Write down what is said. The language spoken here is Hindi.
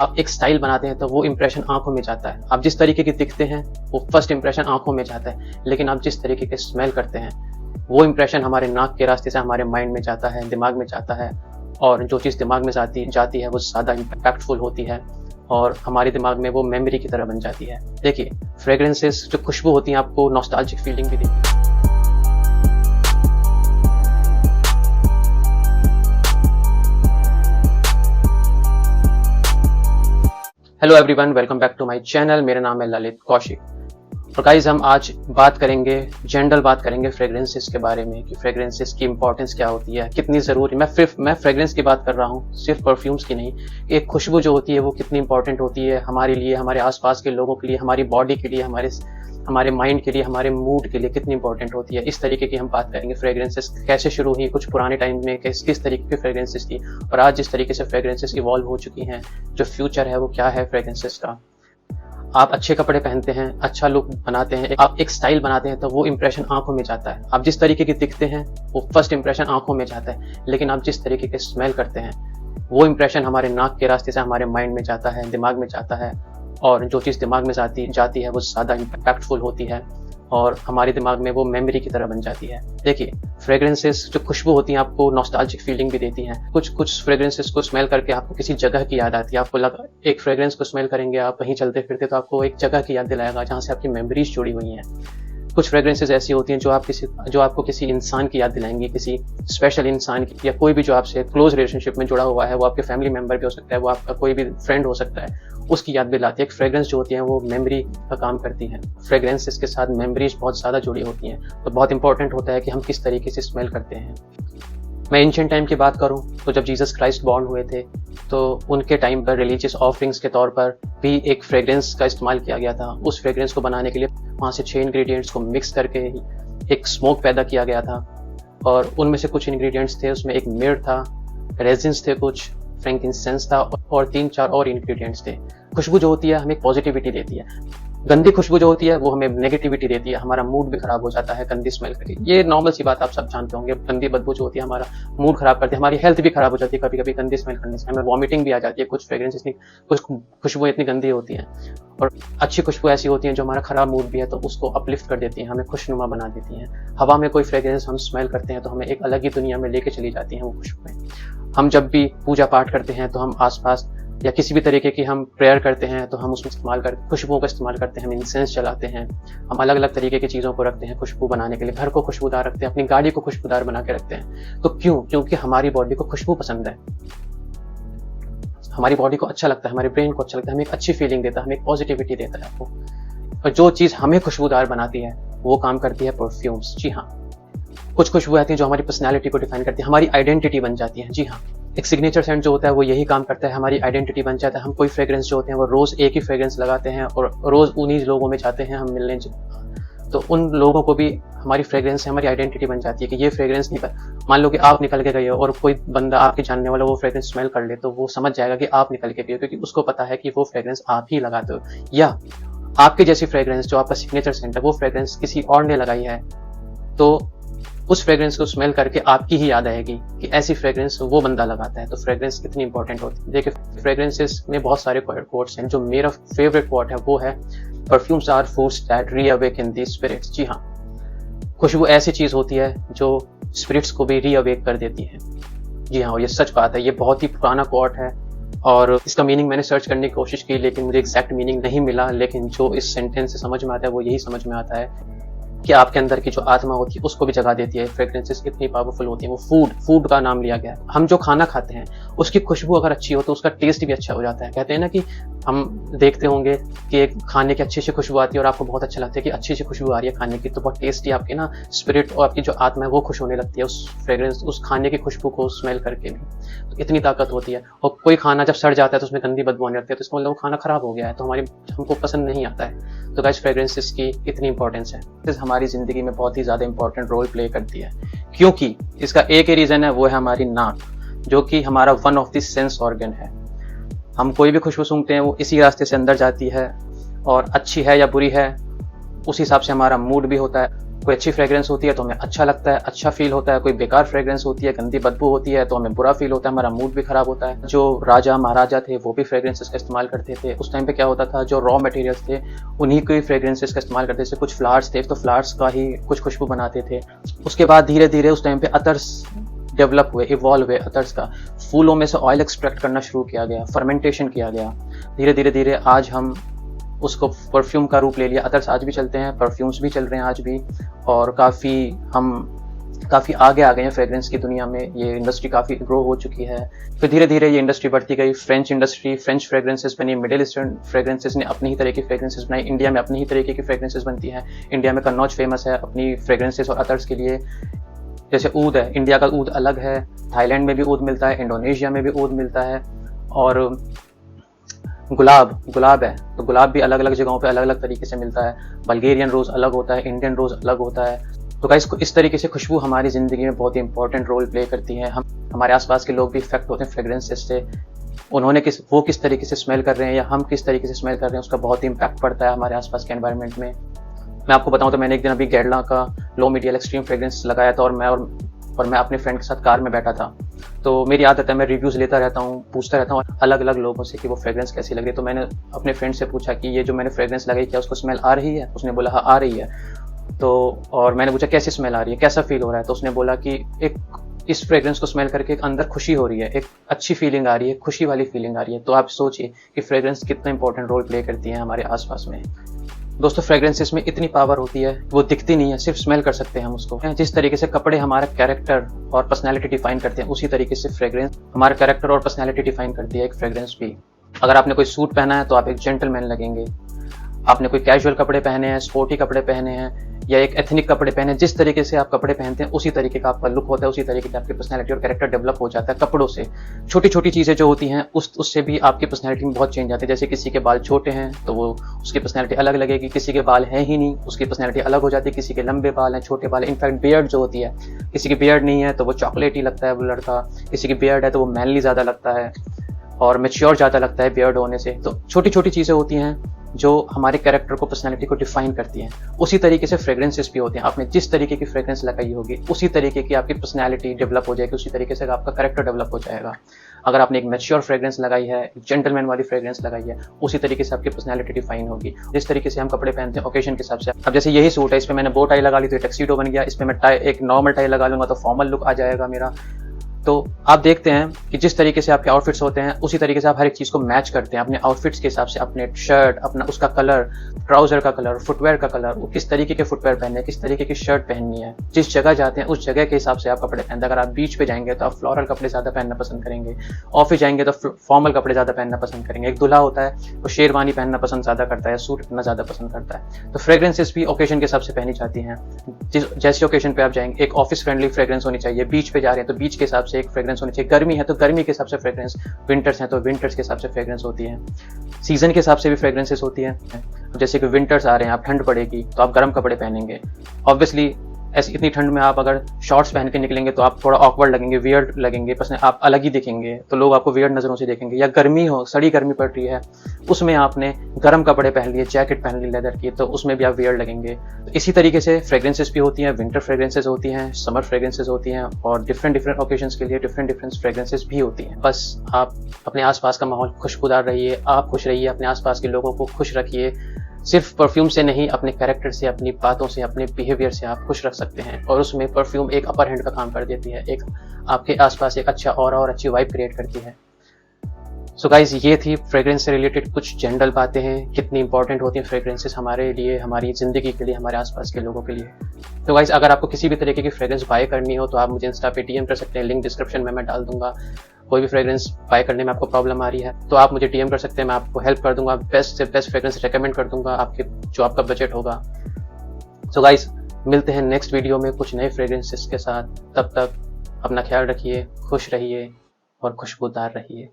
आप एक स्टाइल बनाते हैं तो वो इंप्रेशन आंखों में जाता है। आप जिस तरीके के दिखते हैं वो फर्स्ट इंप्रेशन आंखों में जाता है, लेकिन आप जिस तरीके के स्मेल करते हैं वो इंप्रेशन हमारे नाक के रास्ते से हमारे माइंड में जाता है, दिमाग में जाता है, और जो चीज़ दिमाग में जाती है वो ज़्यादा इम्पैक्टफुल होती है और हमारे दिमाग में वो मेमोरी की तरह बन जाती है। देखिए, फ्रेग्रेंसेस जो खुशबू होती हैं आपको नॉस्टैल्जिक फीलिंग भी देती है। Hello everyone, welcome back to my channel. मेरा नाम है ललित कौशिक और गाइस हम आज बात करेंगे, जनरल बात करेंगे फ्रेग्रेंसेस के बारे में कि फ्रेग्रेंसेस की इंपॉर्टेंस क्या होती है, कितनी ज़रूरी। मैं फ्रेग्रेंस की बात कर रहा हूँ, सिर्फ परफ्यूम्स की नहीं। एक खुशबू जो होती है वो कितनी इंपॉर्टेंट होती है हमारे लिए, हमारे आसपास के लोगों के लिए, हमारी बॉडी के लिए, हमारे माइंड के लिए, हमारे मूड के लिए कितनी इंपॉर्टेंट होती है। इस तरीके की हम बात करेंगे। फ्रेग्रेंसेस कैसे शुरू हुई, कुछ पुराने टाइम में किस तरीके की फ्रेग्रेंसेस थी और आज जिस तरीके से फ्रेग्रेंसेस इवॉल्व हो चुकी हैं, जो फ्यूचर है वो क्या है फ्रेग्रेंसेस का। आप अच्छे कपड़े पहनते हैं, अच्छा लुक बनाते हैं, आप एक स्टाइल बनाते हैं तो वो इंप्रेशन आंखों में जाता है। आप जिस तरीके के दिखते हैं वो फर्स्ट इंप्रेशन आंखों में जाता है, लेकिन आप जिस तरीके के स्मेल करते हैं वो इंप्रेशन हमारे नाक के रास्ते से हमारे माइंड में जाता है, दिमाग में जाता है, और जो चीज़ दिमाग में जाती है वो ज़्यादा इम्पैक्टफुल होती है और हमारे दिमाग में वो मेमोरी की तरह बन जाती है। देखिए, फ्रेग्रेंसेस जो खुशबू होती हैं आपको नॉस्टैल्जिक फीलिंग भी देती हैं। कुछ फ्रेग्रेंसेस को स्मेल करके आपको किसी जगह की याद आती है। आपको लगा एक फ्रेग्रेंस को स्मेल करेंगे आप कहीं चलते फिरते तो आपको एक जगह की याद दिलाएगा जहाँ से आपकी मेमोरीज जुड़ी हुई हैं। कुछ फ्रेग्रेंसेस ऐसी होती हैं जो आपको किसी इंसान की याद दिलाएंगी, किसी स्पेशल इंसान की, या कोई भी जो आपसे क्लोज रिलेशनशिप में जुड़ा हुआ है। वो आपके फैमिली मेंबर भी हो सकता है, वो आपका कोई भी फ्रेंड हो सकता है, उसकी याद दिलाती है। एक फ्रेग्रेंस जो होती है वो मेमोरी का काम करती है। फ्रेग्रेंसेस के साथ मेमोरीज बहुत ज़्यादा जुड़ी होती हैं, तो बहुत इंपॉर्टेंट होता है कि हम किस तरीके से स्मेल करते हैं। मैं एंशिएंट टाइम की बात करूं तो जब जीसस क्राइस्ट बॉर्न हुए थे तो उनके टाइम पर रिलीजियस ऑफरिंग्स के तौर पर भी एक फ्रेग्रेंस का इस्तेमाल किया गया था। उस फ्रेग्रेंस को बनाने के लिए वहाँ से 6 इंग्रेडिएंट्स को मिक्स करके एक स्मोक पैदा किया गया था, और उनमें से कुछ इंग्रेडिएंट्स थे, उसमें एक मिर्र था, रेजिन्स थे, कुछ फ्रैंकिंसेंस था और 3-4 और इंग्रेडिएंट्स थे। खुशबू जो होती है हमें पॉजिटिविटी देती है, गंदी खुशबू जो होती है वो हमें नेगेटिविटी देती है, हमारा मूड भी खराब हो जाता है गंदी स्मेल करके। ये नॉर्मल सी बात आप सब जानते होंगे। गंदी बदबू जो होती है हमारा मूड खराब करती है, हमारी हेल्थ भी खराब हो जाती है। कभी कभी गंदी स्मेल करने से हमें वॉमिटिंग भी आ जाती है। कुछ फ्रेग्रेंस कुछ खुशबू इतनी गंदी होती हैं, और अच्छी खुशबू ऐसी होती हैं जो हमारा खराब मूड भी है तो उसको अपलिफ्ट कर देती हैं, हमें खुशनुमा बना देती हैं। हवा में कोई फ्रेग्रेंस हम स्मेल करते हैं तो हमें एक अलग ही दुनिया में लेके चली जाती हैं वो खुशबुएं। हम जब भी पूजा पाठ करते हैं तो हम आसपास या किसी भी तरीके की हम प्रेयर करते हैं तो हम उसमें खुशबुओं का इस्तेमाल करते हैं। हम इंसेंस जलाते हैं, हम अलग अलग तरीके की चीज़ों को रखते हैं खुशबू बनाने के लिए। घर को खुशबूदार रखते हैं, अपनी गाड़ी को खुशबूदार बना के रखते हैं। तो क्यों? क्योंकि हमारी बॉडी को खुशबू पसंद है, हमारी बॉडी को अच्छा लगता है, हमारे ब्रेन को अच्छा लगता है, हमें एक अच्छी फीलिंग देता है, हमें एक पॉजिटिविटी देता है आपको। और जो चीज़ हमें खुशबूदार बनाती है वो काम करती है परफ्यूम्स। जी हाँ, कुछ खुशबू आती हैं जो हमारी पर्सनैलिटी को डिफाइन करती है, हमारी आइडेंटिटी बन जाती है। जी हाँ, एक सिग्नेचर सेंट जो होता है वो यही काम करता है, हमारी आइडेंटिटी बन जाता है। हम कोई फ्रेग्रेंस जो होते हैं वो रोज एक ही फ्रेग्रेंस लगाते हैं और रोज उन्हीं लोगों में जाते हैं हम मिलने, तो उन लोगों को भी हमारी फ्रेग्रेंस से हमारी आइडेंटिटी बन जाती है कि ये फ्रेग्रेंस मान लो कि आप निकल के गए हो और कोई बंदा आपके जानने वाला वो फ्रेग्रेंस स्मेल कर ले तो वो समझ जाएगा कि आप निकल के गए हो, क्योंकि उसको पता है कि वो फ्रेग्रेंस आप ही लगाते हो। या आपके जैसी फ्रेग्रेंस जो आपका सिग्नेचर सेंट है वो फ्रेग्रेंस किसी और ने लगाई है तो उस फ्रेग्रेंस को स्मेल करके आपकी ही याद आएगी कि ऐसी फ्रेग्रेंस वो बंदा लगाता है। तो फ्रेग्रेंस कितनी इंपॉर्टेंट होती है। देखिए, फ्रेग्रेंसेस में बहुत सारे कोट्स हैं। जो मेरा फेवरेट कोट है वो है, perfumes are foods that reawaken the spirits. जी हाँ, खुशबू ऐसी चीज होती है जो स्पिरिट्स को भी रीअवेक कर देती है। जी हाँ, और ये सच बात है। ये बहुत ही पुराना कोट है और इसका मीनिंग मैंने सर्च करने की कोशिश की लेकिन मुझे एग्जैक्ट मीनिंग नहीं मिला, लेकिन जो इस सेंटेंस से समझ में आता है वो यही समझ में आता है कि आपके अंदर की जो आत्मा होती है उसको भी जगा देती है। फ्रेग्रेंसेस कितनी पावरफुल होती है। वो फूड का नाम लिया गया है। हम जो खाना खाते हैं उसकी खुशबू अगर अच्छी हो तो उसका टेस्ट भी अच्छा हो जाता है। कहते हैं ना कि हम देखते होंगे कि एक खाने की अच्छी सी खुशबू आती है और आपको बहुत अच्छा लगता है कि अच्छी सी खुशबू आ रही है खाने की, तो बहुत टेस्टी आपकी ना स्पिरिट और आपकी जो आत्मा है वो खुश होने लगती है उस फ्रेग्रेंस, उस खाने की खुशबू को स्मेल करके भी। तो इतनी ताकत होती है। और कोई खाना जब सड़ जाता है तो उसमें गंदी बदबू आने लगती है तो इसका मतलब वो खाना खराब हो गया है, तो हमको पसंद नहीं आता है। तो गाइस, फ्रेग्रेंसेस की इतनी इंपॉर्टेंस है, हमारी जिंदगी में बहुत ही ज्यादा इंपॉर्टेंट रोल प्ले करती है। क्योंकि इसका एक ही रीजन है, वो है हमारी नाक, जो कि हमारा one of the sense organ है। हम कोई भी खुशबू सूंघते हैं वो इसी रास्ते से अंदर जाती है और अच्छी है या बुरी है उस हिसाब से हमारा मूड भी होता है। कोई अच्छी फ्रेग्रेंस होती है तो हमें अच्छा लगता है, अच्छा फील होता है। कोई बेकार फ्रेग्रेंस होती है, गंदी बदबू होती है तो हमें बुरा फील होता है, हमारा मूड भी खराब होता है। जो राजा महाराजा थे वो भी फ्रेग्रेंसेस का इस्तेमाल करते थे। उस टाइम पे क्या होता था, जो रॉ मटेरियल्स थे उन्हीं के फ्रेग्रेंसेस का इस्तेमाल करते थे। कुछ फ्लावर्स थे तो फ्लावर्स का ही कुछ खुशबू बनाते थे। उसके बाद धीरे धीरे उस टाइम पे अतर्स डेवलप हुए, इवॉल्व हुए अतर्स का। फूलों में से ऑयल एक्सट्रैक्ट करना शुरू किया गया, फर्मेंटेशन किया गया। धीरे धीरे धीरे आज हम उसको परफ्यूम का रूप ले लिया। अतर्स आज भी चलते हैं, परफ्यूम्स भी चल रहे हैं आज भी, और काफ़ी आगे आ गए हैं फ्रेग्रेंस की दुनिया में। ये इंडस्ट्री काफ़ी ग्रो हो चुकी है। फिर धीरे धीरे ये इंडस्ट्री बढ़ती गई। फ्रेंच इंडस्ट्री, फ्रेंच फ्रेग्रेंसेस बनी, मिडिल ईस्टर्न फ्रेग्रेंसेस ने अपनी ही तरह की फ्रेग्रेंसेस बनाई। इंडिया में अपनी ही तरीके की फ्रेग्रेंसेस बनती हैं। इंडिया में कन्नौज फेमस है अपनी फ्रेग्रेंसेस और अतर्स के लिए। जैसे ऊद है, इंडिया का ऊद अलग है, थाईलैंड में भी ऊद मिलता है, इंडोनेशिया में भी ऊद मिलता है। और गुलाब है तो गुलाब भी अलग अलग जगहों पे अलग अलग तरीके से मिलता है। बल्गेरियन रोज अलग होता है, इंडियन रोज अलग होता है। तो गाइस, इस तरीके से खुशबू हमारी ज़िंदगी में बहुत ही इंपॉर्टेंट रोल प्ले करती है। हमारे आसपास के लोग भी इफेक्ट होते हैं फ्रेग्रेंसेस से। वो किस तरीके से स्मेल कर रहे हैं या हम किस तरीके से स्मेल कर रहे हैं, उसका बहुत ही इम्पैक्ट पड़ता है हमारे आसपास के एनवायरनमेंट में। मैं आपको बताऊं तो मैंने एक दिन अभी गैडला का लो मीडियल एक्सट्रीम फ्रेग्रेंस लगाया था, और मैं अपने फ्रेंड के साथ कार में बैठा था। तो मेरी आदत है, मैं रिव्यूज़ लेता रहता हूँ, पूछता रहता हूँ अलग अलग लोगों से कि वो फ्रेग्रेंस कैसी लग रही है। तो मैंने अपने फ्रेंड से पूछा कि ये जो मैंने फ्रेग्रेंस लगाई, क्या उसको स्मेल आ रही है? उसने बोला हाँ आ रही है। तो और मैंने पूछा कैसी स्मेल आ रही है, कैसा फील हो रहा है? तो उसने बोला कि इस फ्रेग्रेंस को स्मेल करके एक अंदर खुशी हो रही है, एक अच्छी फीलिंग आ रही है, खुशी वाली फीलिंग आ रही है। तो आप सोचिए कि फ्रेग्रेंस कितना इंपॉर्टेंट रोल प्ले करती है हमारे आसपास में। दोस्तों, फ्रेग्रेंसेस में इतनी पावर होती है, वो दिखती नहीं है, सिर्फ स्मेल कर सकते हैं हम उसको। जिस तरीके से कपड़े हमारा कैरेक्टर और पर्सनैलिटी डिफाइन करते हैं, उसी तरीके से फ्रेग्रेंस हमारा कैरेक्टर और पर्सनैलिटी डिफाइन करती है एक फ्रेग्रेंस भी। अगर आपने कोई सूट पहना है तो आप एक जेंटलमैन लगेंगे। आपने कोई कैजुअल कपड़े पहने हैं, स्पोर्टी कपड़े पहने हैं या एक एथनिक कपड़े पहने हैं, जिस तरीके से आप कपड़े पहनते हैं उसी तरीके का आपका लुक होता है, उसी तरीके की आपकी पर्सनैलिटी और कैरेक्टर डेवलप हो जाता है कपड़ों से। छोटी छोटी चीज़ें जो होती हैं उससे भी आपकी पर्सनैलिटी में बहुत चेंज आती है। जैसे किसी के बाल छोटे हैं तो वो उसकी पर्सनैलिटी अलग लगेगी, किसी के बाल हैं ही नहीं उसकी पर्सनैलिटी अलग हो जाती है, किसी के लंबे बाल हैं, छोटे बाल, इनफैक्ट बियर्ड जो होती है, किसी की बियर्ड नहीं है तो वो चॉकलेटी लगता है वो लड़का, किसी की बियर्ड है तो वो मैनली ज़्यादा लगता है और मैच्योर ज़्यादा लगता है बियर्ड होने से। तो छोटी छोटी चीज़ें होती हैं जो हमारे कैरेक्टर को, पर्सनैलिटी को डिफाइन करती हैं। उसी तरीके से फ्रेग्रेंसेस भी होते हैं। आपने जिस तरीके की फ्रेग्रेंस लगाई होगी उसी तरीके की आपकी पर्सनैलिटी डेवलप हो जाएगी, उसी तरीके से आपका कैरेक्टर डेवलप हो जाएगा। अगर आपने एक मैच्योर फ्रेग्रेंस लगाई है, एक जेंटलमैन वाली फ्रेग्रेंस लगाई है, उसी तरीके से आपकी पर्सनैलिटी डिफाइन होगी। जिस तरीके से हम कपड़े पहनते हैं ओकेजन के हिसाब से, अब जैसे यही सूट है, इस पर मैंने बो टाई लगा ली तो टक्सीडो बन गया, इस पर मैं एक नॉर्मल टाई लगा लूंगा तो फॉर्मल लुक आ जाएगा मेरा। तो आप देखते हैं कि जिस तरीके से आपके आउटफिट्स होते हैं उसी तरीके से आप हर एक चीज़ को मैच करते हैं अपने आउटफिट्स के हिसाब से। अपने शर्ट, अपना उसका कलर, ट्राउजर का कलर, फुटवेयर का कलर, वो किस तरीके के फुटवेयर पहनने हैं, किस तरीके की शर्ट पहननी है, जिस जगह जाते हैं उस जगह के हिसाब से आप कपड़े पहनते हैं। अगर आप बीच पे जाएंगे तो आप फ्लोरल कपड़े ज़्यादा पहनना पसंद करेंगे, ऑफिस जाएंगे तो फॉर्मल कपड़े ज़्यादा पहनना पसंद करेंगे। एक दूल्हा होता है वो शेरवानी पहनना पसंद ज़्यादा करता है, सूट पहनना ज़्यादा पसंद करता है। तो फ्रेग्रेंसेस भी ओकेजन के हिसाब से पहनी जाती हैं। जैसे ओकेजन पे आप जाएंगे, एक ऑफिस फ्रेंडली फ्रेग्रेंस होनी चाहिए। बीच पे जा रहे हैं तो बीच के हिसाब से एक फ्रेग्रेंस होनी चाहिए। गर्मी है तो गर्मी के हिसाब से फ्रेग्रेंस, विंटर्स हैं तो विंटर्स के हिसाब से फ्रेग्रेंस होती है। सीजन के हिसाब से भी फ्रेग्रेंसेस होती है। जैसे कि विंटर्स आ रहे हैं, आप ठंड पड़ेगी तो आप गर्म कपड़े पहनेंगे। ऑब्वियसली ऐसी इतनी ठंड में आप अगर शॉर्ट्स पहन के निकलेंगे तो आप थोड़ा ऑकवर्ड लगेंगे, वियर्ड लगेंगे, बस आप अलग ही दिखेंगे, तो लोग आपको वियर्ड नज़रों से देखेंगे। या गर्मी हो, सड़ी गर्मी पड़ रही है, उसमें आपने गर्म कपड़े पहन लिए, जैकेट पहन ली लेदर की, तो उसमें भी आप वियर्ड लगेंगे। तो इसी तरीके से फ्रेग्रेंसेस भी होती हैं। विंटर फ्रेग्रेंसेस होती हैं, समर फ्रेग्रेंसेस होती हैं, और डिफरेंट ओकेजन्स के लिए डिफरेंट फ्रेग्रेंसेस भी होती हैं। बस आप अपने आसपास का माहौल खुशबूदार रहिए, आप खुश रहिए, अपने आसपास के लोगों को खुश रखिए। सिर्फ परफ्यूम से नहीं, अपने कैरेक्टर से, अपनी बातों से, अपने बिहेवियर से आप खुश रख सकते हैं, और उसमें परफ्यूम एक अपर हैंड का काम कर देती है, एक आपके आसपास एक अच्छा और अच्छी वाइब क्रिएट करती है। सो गाइज, ये थी फ्रेग्रेंस से रिलेटेड कुछ जनरल बातें हैं, कितनी इंपॉर्टेंट होती हैं फ्रेग्रेंसेस हमारे लिए, हमारी ज़िंदगी के लिए, हमारे आसपास के लोगों के लिए। तो गाइज, अगर आपको किसी भी तरीके की फ्रेग्रेंस बाय करनी हो तो आप मुझे इंस्टा पे DM कर सकते हैं, लिंक डिस्क्रिप्शन में मैं डाल दूंगा। कोई भी फ्रेग्रेंस बाय करने में आपको प्रॉब्लम आ रही है तो आप मुझे DM कर सकते हैं, मैं आपको हेल्प कर दूंगा, बेस्ट से बेस्ट फ्रेग्रेंस रेकमेंड कर दूंगा जो आपका बजट होगा। सो गाइज, मिलते हैं नेक्स्ट वीडियो में कुछ नए फ्रेग्रेंसेस के साथ। तब तक अपना ख्याल रखिए, खुश रहिए और खुशबूदार रहिए।